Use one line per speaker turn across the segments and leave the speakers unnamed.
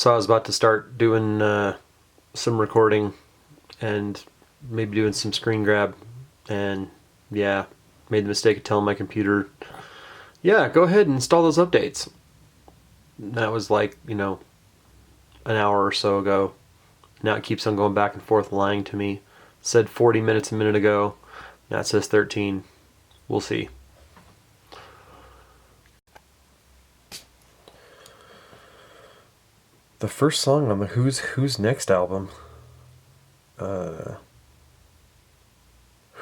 So I was about to start doing some recording and maybe doing some screen grab, and yeah, made the mistake of telling my computer, yeah, go ahead and install those updates. That was like, an hour or so ago. Now it keeps on going back and forth lying to me. It said 40 minutes a minute ago. Now it says 13. We'll see. The first song on the Who's Next album. Who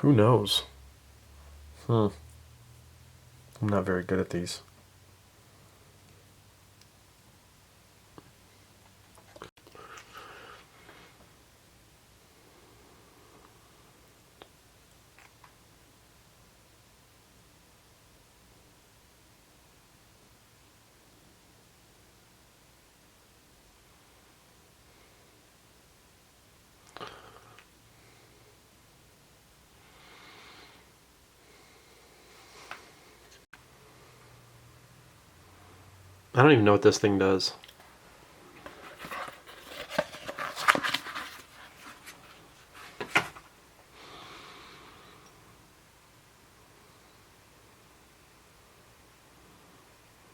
knows? I'm not very good at these. I don't even know what this thing does.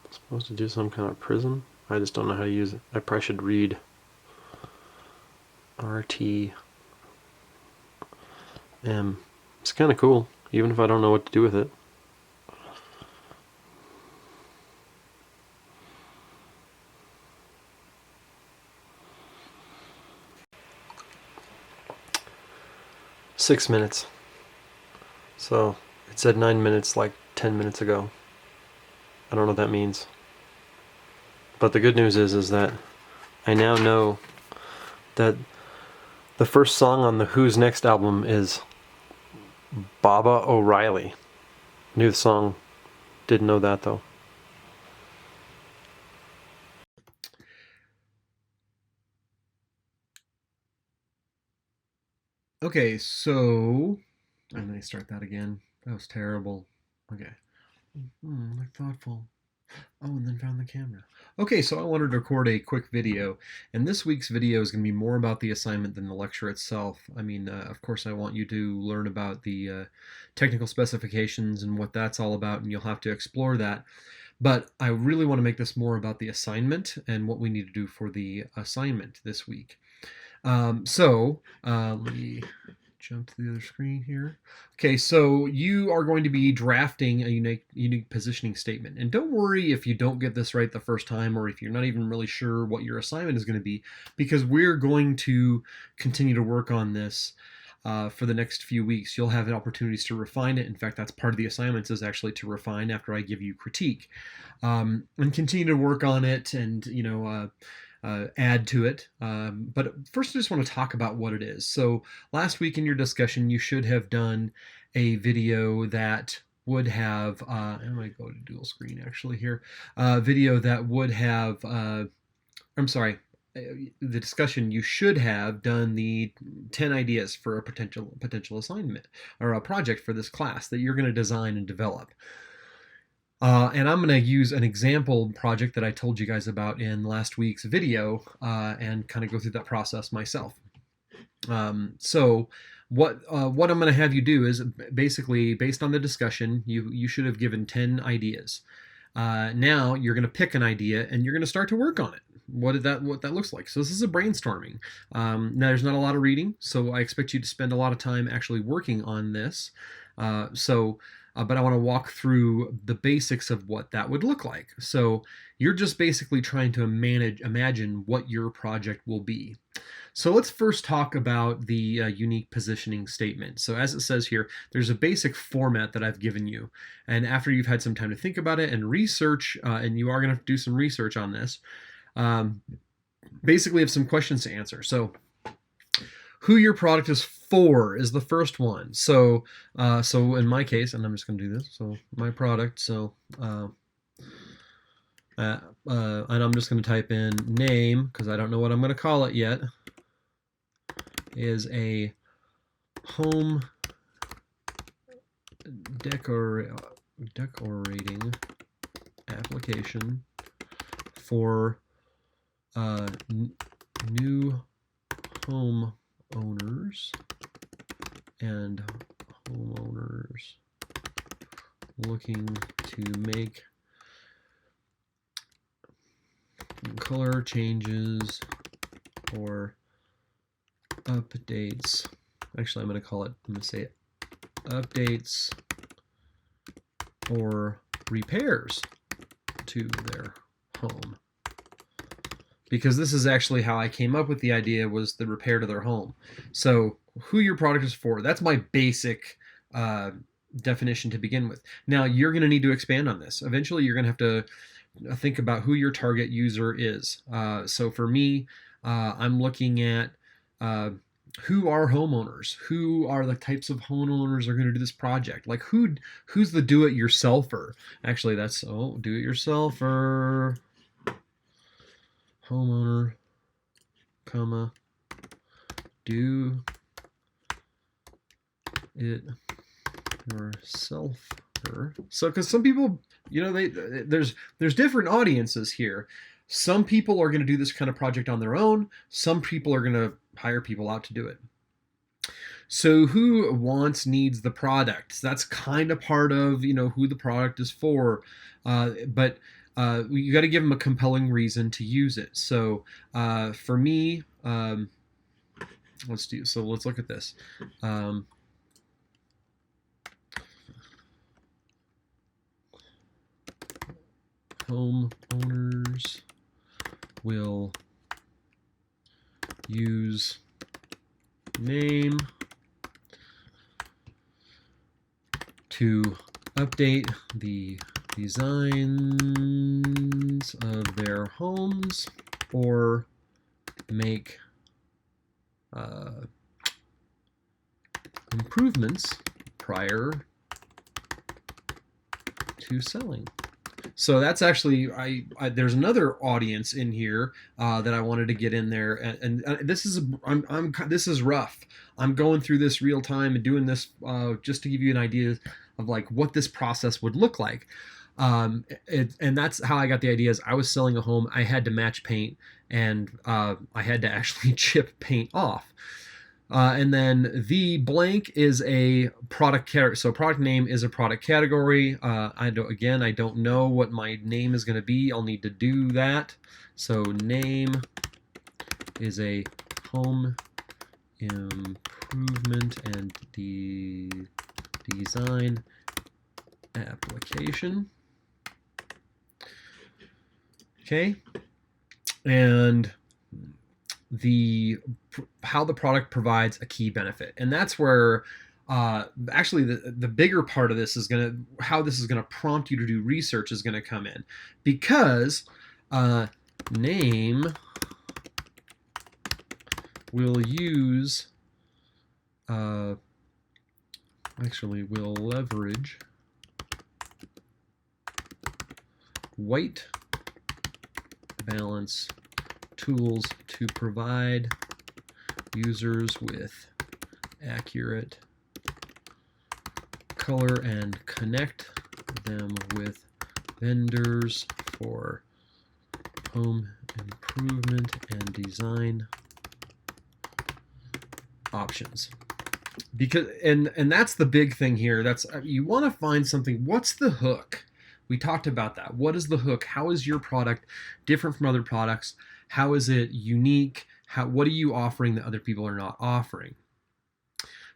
It's supposed to do some kind of prism. I just don't know how to use it. I probably should read RTM. It's kind of cool, even if I don't know what to do with it. Six minutes. So it said 9 minutes like 10 minutes ago. I don't know what that means. But the good news is that I now know that the first song on the Who's Next album is Baba O'Riley. Knew the song. Didn't know that though. Okay, so I'm gonna start that again. That was terrible. Okay. Like thoughtful. Oh, and then found the camera. Okay, so I wanted to record a quick video, and this week's video is going to be more about the assignment than the lecture itself. I mean, of course, I want you to learn about the technical specifications and what that's all about, and you'll have to explore that. But I really want to make this more about the assignment and what we need to do for the assignment this week. Let me jump to the other screen here. Okay, so you are going to be drafting a unique positioning statement. And don't worry if you don't get this right the first time, or if you're not even really sure what your assignment is going to be, because we're going to continue to work on this for the next few weeks. You'll have opportunities to refine it. In fact, that's part of the assignments, is actually to refine after I give you critique, and continue to work on it, and add to it. But first, I just want to talk about what it is. So last week in your discussion, you should have done a video that would have, I'm going to go to dual screen actually here, video that would have, I'm sorry, the discussion, you should have done the 10 ideas for a potential assignment or a project for this class that you're going to design and develop. And I'm going to use an example project that I told you guys about in last week's video, and kind of go through that process myself. So what I'm going to have you do is, basically, based on the discussion, you should have given 10 ideas. Now you're going to pick an idea and you're going to start to work on it. What that looks like. So this is a brainstorming. Now there's not a lot of reading, so I expect you to spend a lot of time actually working on this. But I want to walk through the basics of what that would look like. So you're just basically trying to imagine what your project will be. So let's first talk about the unique positioning statement. So as it says here, there's a basic format that I've given you. And after you've had some time to think about it and research, and you are going to do some research on this, basically have some questions to answer. So who your product is for is the first one. So in my case, and I'm just going to do this. So my product. So and I'm just going to type in name, because I don't know what I'm going to call it yet, is a home decorating application for new homeowners and homeowners looking to make color changes or updates. Actually, I'm going to say it, updates or repairs to their home. Because this is actually how I came up with the idea, was the repair to their home. So who your product is for, that's my basic definition to begin with. Now you're going to need to expand on this. Eventually you're going to have to think about who your target user is. So for me, I'm looking at who are homeowners, who are the types of homeowners that are going to do this project. Like who's the do-it-yourselfer? Actually, that's do-it-yourselfer, homeowner, comma, do it yourselfer. So because some people, there's different audiences here. Some people are going to do this kind of project on their own. Some people are going to hire people out to do it. So who needs the product? That's kind of part of, who the product is for. But you got to give them a compelling reason to use it. So for me, let's look at this. Homeowners will use name to update the designs of their homes or make improvements prior to selling. So that's actually, there's another audience in here that I wanted to get in there, and this is this is rough. I'm going through this real time and doing this just to give you an idea of like what this process would look like. And that's how I got the idea. Is I was selling a home, I had to match paint, and I had to actually chip paint off. And then the blank is a product category. So product name is a product category. I don't know what my name is going to be. I'll need to do that. So name is a home improvement and design application. Okay. And how the product provides a key benefit, and that's where actually the bigger part of this is how this is gonna prompt you to do research is gonna come in, because name will use will leverage white balance tools to provide users with accurate color and connect them with vendors for home improvement and design options. Because and that's the big thing here. That's, you want to find something. What's the hook? We talked about that. What is the hook? How is your product different from other products? How is it unique? What are you offering that other people are not offering?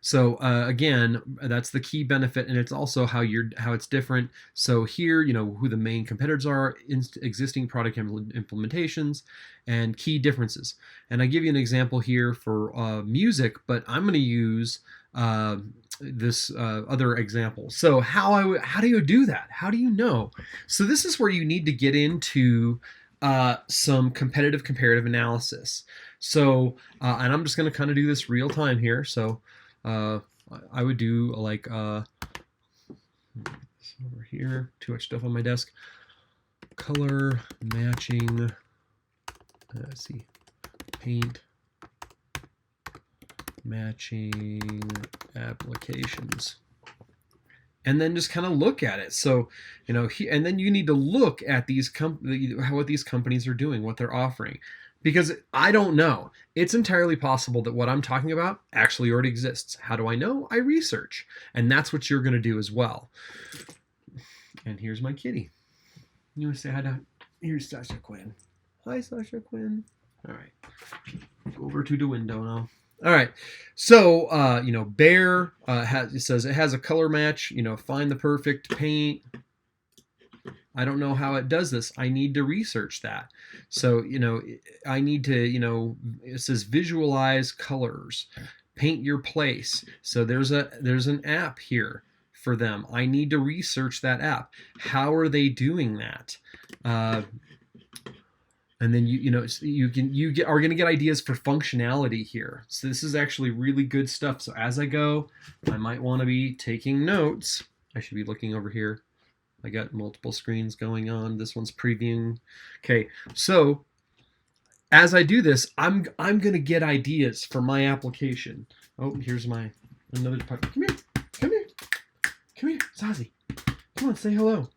So again, that's the key benefit, and it's also how it's different. So here, who the main competitors are, existing product implementations, and key differences. And I give you an example here for music, but I'm going to use this other example. So how do you do that? How do you know? So this is where you need to get into some comparative analysis. So and I'm just going to kind of do this real time here. So I would do like over here, too much stuff on my desk. Color matching. Let's see, paint matching applications. and then just kind of look at it. So, and then you need to look at what these companies are doing, what they're offering, because I don't know. It's entirely possible that what I'm talking about actually already exists. How do I know? I research, and that's what you're going to do as well. And here's my kitty. You want to say hi to? Here's Sasha Quinn. Hi, Sasha Quinn. All right, go over to the window now. All right, so Behr it says it has a color match. Find the perfect paint. I don't know how it does this. I need to research that. So I need to it says visualize colors, paint your place. So there's an app here for them. I need to research that app. How are they doing that? And then are going to get ideas for functionality here. So this is actually really good stuff. So as I go, I might want to be taking notes. I should be looking over here. I got multiple screens going on. This one's previewing. Okay, so as I do this, I'm going to get ideas for my application. Oh, here's another part. Come here, Sazi. Come on, say hello.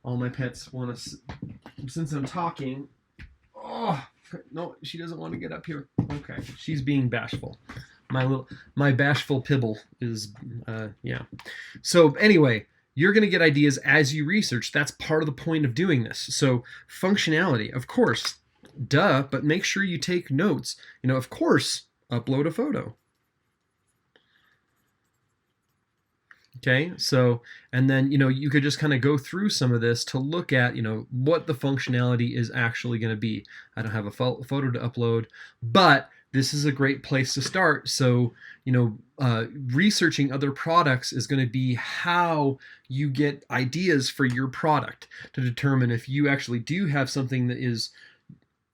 All my pets want to, since I'm talking. Oh no, she doesn't want to get up here. Okay, she's being bashful. My bashful Pibble is yeah. So anyway, you're going to get ideas as you research. That's part of the point of doing this. So functionality, of course, duh, but make sure you take notes. Of course, upload a photo. Okay, so, and then, you could just kind of go through some of this to look at, what the functionality is actually going to be. I don't have a photo to upload, but this is a great place to start. So, researching other products is going to be how you get ideas for your product to determine if you actually do have something that is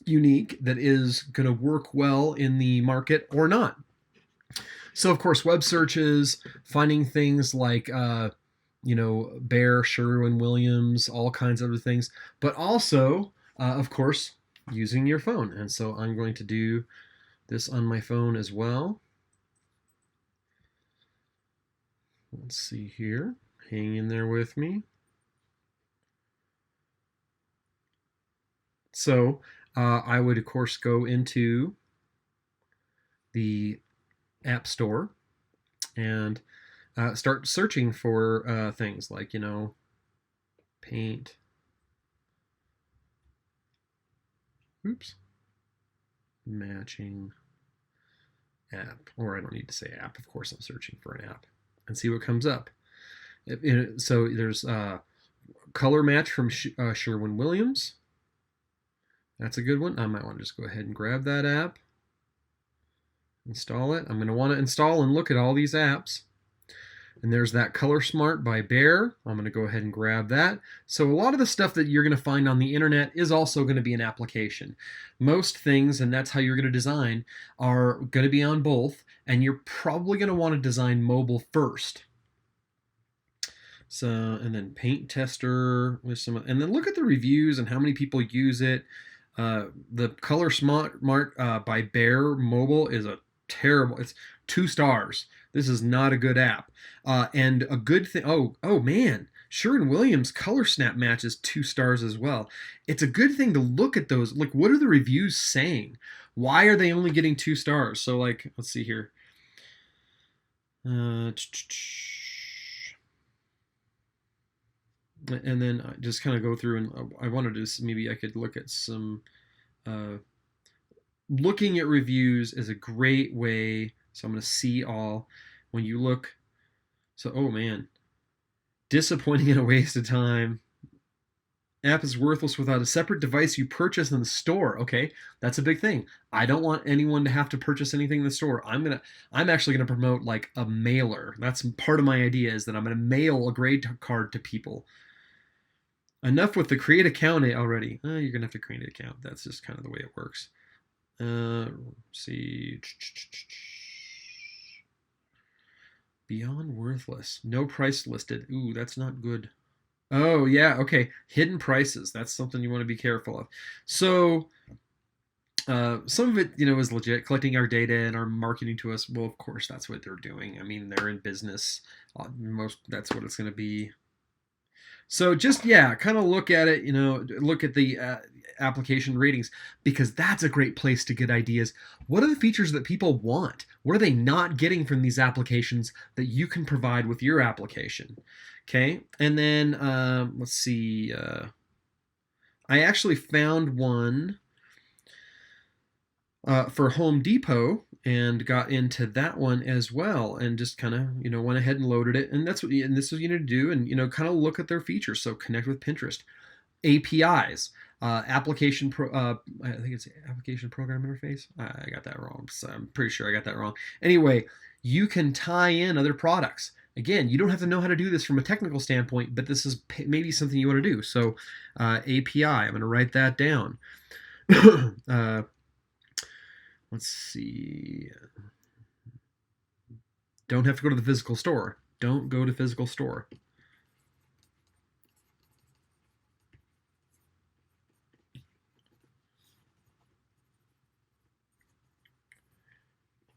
unique, that is going to work well in the market or not. So, of course, web searches, finding things like, Behr, Sherwin-Williams, all kinds of other things, but also, of course, using your phone. And so I'm going to do this on my phone as well. Let's see here. Hang in there with me. So I would, of course, go into the App Store and start searching for things like, paint. Oops. Matching app. Or I don't need to say app. Of course, I'm searching for an app and see what comes up. So there's color match from Sherwin-Williams. That's a good one. I might want to just go ahead and grab that app. Install it. I'm going to want to install and look at all these apps. And there's that Color Smart by Behr. I'm going to go ahead and grab that. So a lot of the stuff that you're going to find on the internet is also going to be an application. Most things, and that's how you're going to design, are going to be on both. And you're probably going to want to design mobile first. So, and then Paint Tester with some, and then look at the reviews and how many people use it. The Color Smart by Behr mobile is a terrible. It's 2 stars. This is not a good app. And a good thing. Oh man, Sherwin-Williams Color Snap Match is 2 stars as well. It's a good thing to look at those. Like, what are the reviews saying? Why are they only getting 2 stars? So, like, let's see here. And then I just kind of go through, and I wanted to, maybe I could look at some, looking at reviews is a great way. So I'm going to see all. When you look, so, oh man, disappointing and a waste of time. App is worthless without a separate device you purchase in the store. Okay, that's a big thing. I don't want anyone to have to purchase anything in the store. I'm actually gonna promote like a mailer. That's part of my idea, is that I'm gonna mail a grade card to people. Enough with the create account already. You're gonna have to create an account. That's just kind of the way it works. Let's see. Beyond worthless. No price listed. Ooh, that's not good. Oh, yeah, okay. Hidden prices. That's something you want to be careful of. So, Some of it, is legit, collecting our data and our marketing to us. Well, of course, that's what they're doing. I mean, they're in business. That's what it's going to be. So just, yeah, kind of look at it. Look at the application ratings, because that's a great place to get ideas. What are the features that people want? What are they not getting from these applications that you can provide with your application? Okay, and then let's see. I actually found one for Home Depot and got into that one as well, and just kind of went ahead and loaded it. And this is what you need to do, and kind of look at their features. So connect with Pinterest, APIs, application pro. I think it's application program interface. I got that wrong. So I'm pretty sure I got that wrong. Anyway, you can tie in other products. Again, you don't have to know how to do this from a technical standpoint, but this is maybe something you want to do. So API, I'm going to write that down. Let's see. Don't have to go to the physical store. Don't go to physical store.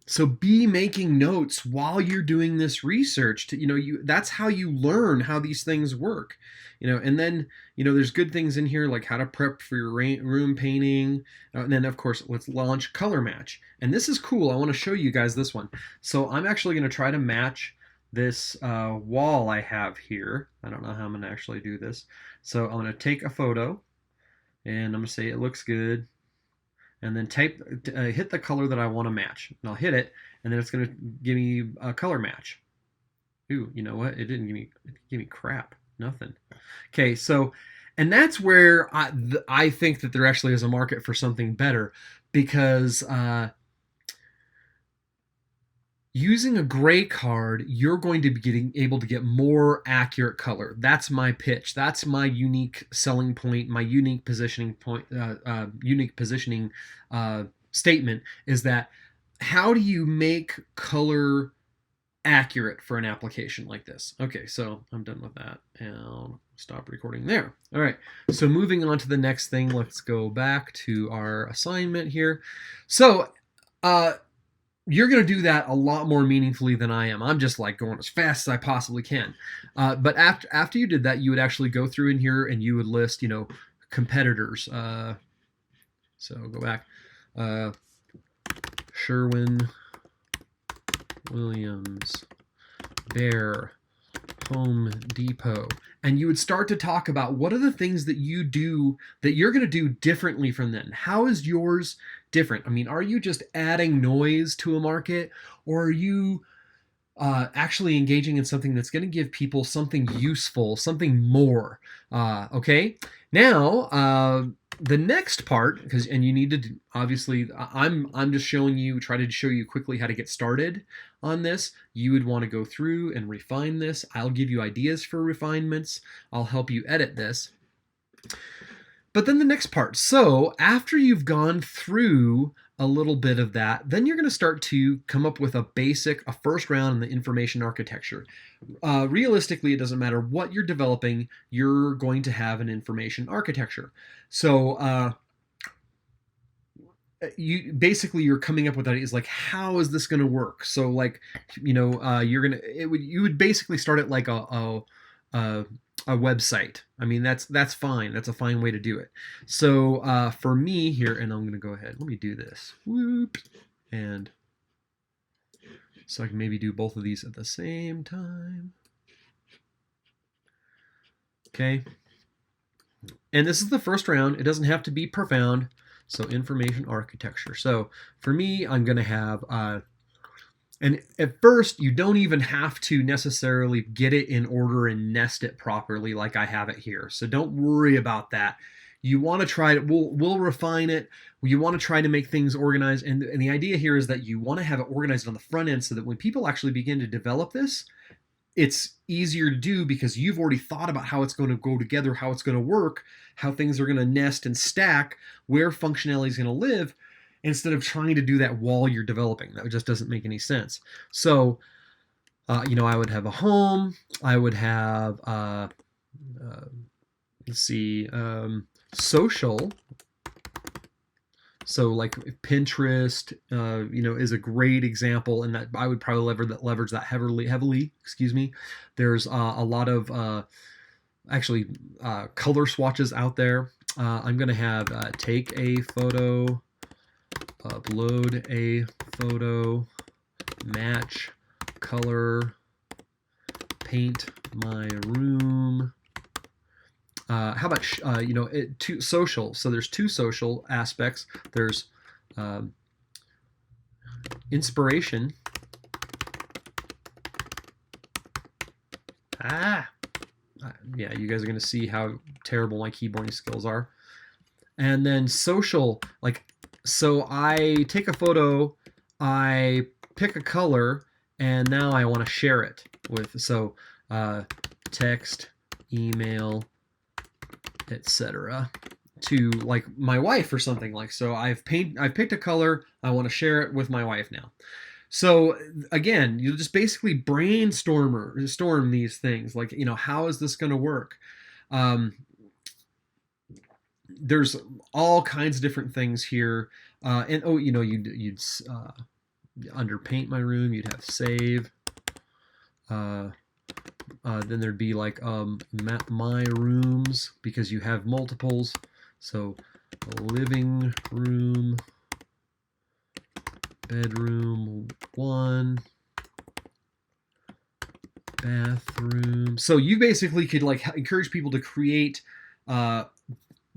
So be making notes while you're doing this research. That's how you learn how these things work. And then there's good things in here like how to prep for your room painting. And then of course, let's launch color match. And this is cool. I want to show you guys this one. So I'm actually going to try to match this wall I have here. I don't know how I'm going to actually do this. So I'm going to take a photo and I'm going to say it looks good, and then hit the color that I want to match. And I'll hit it, and then it's going to give me a color match. Ooh, you know what? It didn't give me crap. Nothing. Okay, so, and that's where I think that there actually is a market for something better, because using a gray card, you're going to be able to get more accurate color. That's my pitch. That's my unique selling point. My unique positioning point. Unique positioning statement is that how do you make color accurate for an application like this? Okay, so I'm done with that, and I'll stop recording there. All right, so moving on to the next thing. Let's go back to our assignment here. So you're going to do that a lot more meaningfully than I am. I'm just like going as fast as I possibly can. But after you did that, you would actually go through in here and you would list, competitors. So go back. Sherwin, Williams, Behr, Home Depot. And you would start to talk about what are the things that you do that you're going to do differently from them. How is yours different? I mean, are you just adding noise to a market, or are you actually engaging in something that's going to give people something useful, something more? Okay. Now, the next part, and you need to obviously, I'm just try to show you quickly how to get started on this. You would want to go through and refine this. I'll give you ideas for refinements. I'll help you edit this. But then the next part. So after you've gone through a little bit of that, then you're going to start to come up with a first round in the information architecture. Realistically, it doesn't matter what you're developing, you're going to have an information architecture. So you're coming up with ideas like, how is this going to work? So like, you would basically start it like a website. I mean, that's fine. That's a fine way to do it. So for me here, and I'm going to go ahead, let me do this. Whoop. And so I can maybe do both of these at the same time. Okay. And this is the first round. It doesn't have to be profound. So information architecture. So for me, I'm going to have, and at first, you don't even have to necessarily get it in order and nest it properly like I have it here. So don't worry about that. You want to try it. We'll refine it. You want to try to make things organized. And the idea here is that you want to have it organized on the front end so that when people actually begin to develop this, it's easier to do because you've already thought about how it's going to go together, how it's going to work, how things are going to nest and stack, where functionality is going to live, instead of trying to do that while you're developing. That just doesn't make any sense. So, I would have a home. I would have, let's see, social. So like Pinterest, is a great example, and that I would probably leverage that heavily. Excuse me. There's a lot of actually color swatches out there. I'm gonna have take a photo, upload a photo, match color, paint my room. How about two social? So there's two social aspects. There's um, inspiration. Ah, yeah, you guys are gonna see how terrible my keyboarding skills are. And then social, like, so I take a photo, I pick a color, and now I want to share it with text, email, etc. to like my wife or something. Like, so I've picked a color, I want to share it with my wife now. So again, you just basically storm these things. Like, how is this going to work? There's all kinds of different things here. And you'd under paint my room, you'd have save. Then there'd be like my rooms, because you have multiples. So living room, bedroom 1, bathroom. So you basically could like encourage people to create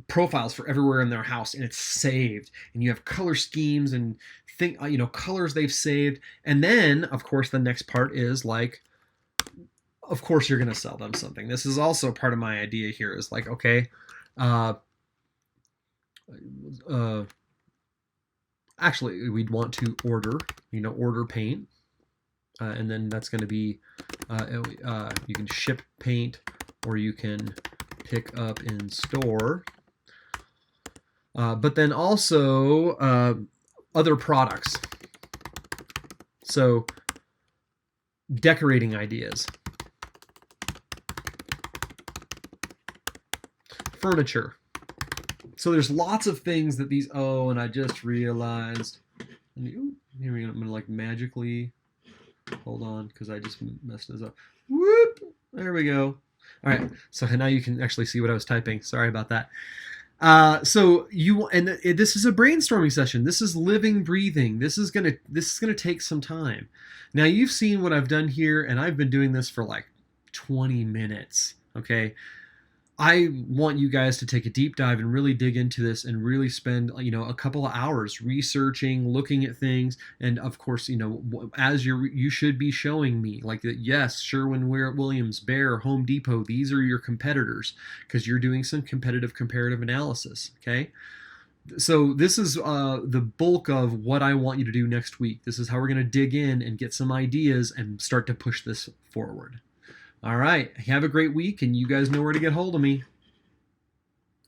profiles for everywhere in their house, and it's saved, and you have color schemes and colors they've saved. And then of course the next part is like, of course you're going to sell them something. This is also part of my idea here, is like, okay, actually we'd want to order paint, and then that's going to be you can ship paint, or you can pick up in store. But then also other products. So decorating ideas, furniture. So there's lots of things that these. Oh, and I just realized. Here we go. I'm gonna like magically. Hold on, because I just messed this up. Whoop! There we go. All right. So now you can actually see what I was typing. Sorry about that. This is a brainstorming session. This is living, breathing. This is gonna take some time. Now you've seen what I've done here, and I've been doing this for like 20 minutes. Okay. I want you guys to take a deep dive and really dig into this, and really spend a couple of hours researching, looking at things, and of course as you should be showing me like that. Yes, Sherwin-Williams, Behr, Home Depot, these are your competitors, because you're doing some comparative analysis. Okay, so this is the bulk of what I want you to do next week. This is how we're going to dig in and get some ideas and start to push this forward. All right. Have a great week, and you guys know where to get hold of me.